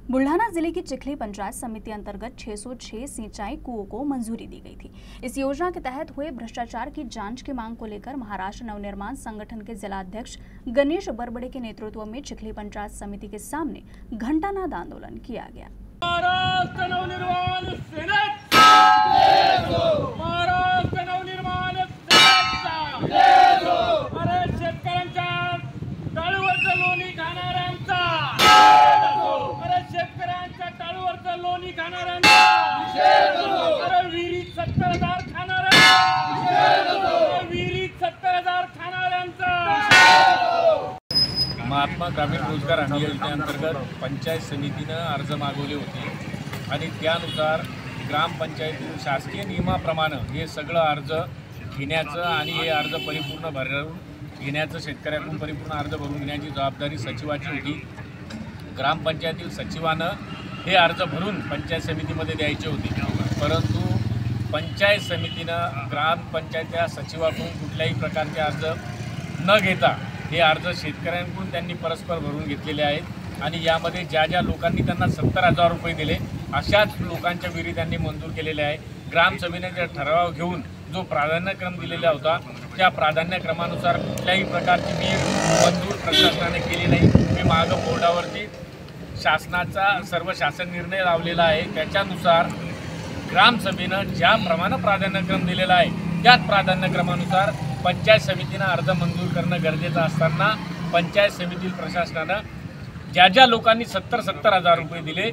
बुल्ढाना जिले की चिखली पंचायत समिति अंतर्गत 606 सिंचाई कुओं को मंजूरी दी गई थी। इस योजना के तहत हुए भ्रष्टाचार की जांच की मांग को लेकर महाराष्ट्र नवनिर्माण संगठन के जिलाध्यक्ष गणेश बरबड़े के नेतृत्व में चिखली पंचायत समिति के सामने घंटानाद आंदोलन किया गया। महात्मा ग्रामीण रोजगार हमी योजनेअंतर्गत पंचायत समितीने अर्ज मागवले होते आणि त्यानुसार ग्रामपंचायतीतील शासकीय नियमाप्रमाणे हे सगळं अर्ज घेण्याचं आणि हे अर्ज परिपूर्ण भरून घेण्याचं शेतकऱ्यांकडून परिपूर्ण अर्ज भरून घेण्याची जबाबदारी सचिवाची होती। ग्रामपंचायतीतील सचिवानं हे अर्ज भरून पंचायत समितीमध्ये द्यायचे होते, परंतु पंचायत समितीनं ग्रामपंचायतीच्या सचिवाकडून कुठल्याही प्रकारचे अर्ज न घेता हे अर्ज शेतकऱ्यांकडून त्यांनी परस्पर भरून घेतलेले आहेत आणि यामध्ये ज्या लोकांनी त्यांना 70,000 रुपये दिले अशाच लोकांच्या विहिरी त्यांनी मंजूर केलेल्या आहे। ग्रामसभेने ठराव घेऊन जो प्राधान्यक्रम दिलेला होता त्या प्राधान्यक्रमानुसार कुठल्याही प्रकारची विहीर मंजूर प्रशासनाने केली नाही। मी मागं बोर्डावरती शासनाचा सर्व शासन निर्णय लावलेला आहे, त्याच्यानुसार ग्रामसभेनं ज्याप्रमाणे प्राधान्यक्रम दिलेला आहे त्याच प्राधान्यक्रमानुसार पंचायत समितीनं अर्ज मंजूर करणं गरजेचं असताना पंचायत समितीतील प्रशासनानं ज्या लोकांनी 70,000 रुपये दिले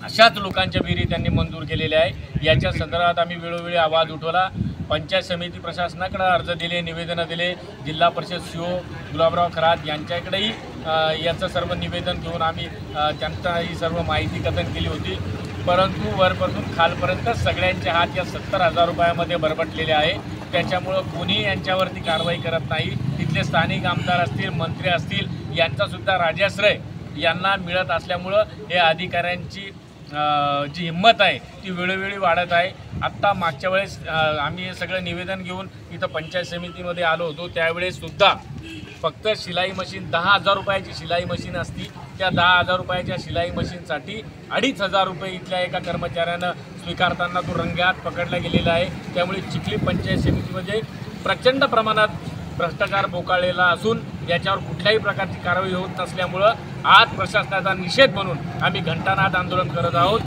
अशाच लोकांच्या विहिरी त्यांनी मंजूर केलेल्या आहे। याच्या संदर्भात आम्ही वेळोवेळी आवाज उठवला। पंचायत समिती प्रशासनाकडे अर्ज दिले, निवेदनं दिले, जिल्हा परिषद सीओ गुलाबराव खरात यांच्याकडेही याचं सर्व निवेदन घेऊन आम्ही त्यांना ही सर्व माहिती कथन केली होती, परंतु वरपासून खालपर्यंत सगळ्यांचे हात या 70,000 रुपयामध्ये बरबटलेले आहे। त्याच्यामुळं कोणी यांच्यावरती कारवाई करत नाही। तिथले स्थानिक आमदार असतील, मंत्री असतील, यांचासुद्धा राजाश्रय यांना मिळत असल्यामुळं हे अधिकाऱ्यांची जी हिंमत आहे ती वेळोवेळी वाढत आहे। आत्ता मागच्या वेळेस आम्ही हे सगळं निवेदन घेऊन इथं पंचायत समितीमध्ये आलो होतो, त्यावेळेससुद्धा फक्त शिलाई मशीन 10,000 रुपयाची शिलाई मशीन असती, त्या 10,000 रुपयाच्या शिलाई मशीनसाठी 2,500 रुपये इथल्या एका कर्मचाऱ्यानं स्वीकारताना तो रंग्यात पकडला गेलेला आहे। त्यामुळे चिखली पंचायत समितीमध्ये प्रचंड प्रमाणात भ्रष्टाचार बोकाळलेला असून याच्यावर कुठल्याही प्रकारची कारवाई होत नसल्यामुळं आज प्रशासनाचा निषेध म्हणून आम्ही घंटानाद आंदोलन करत आहोत।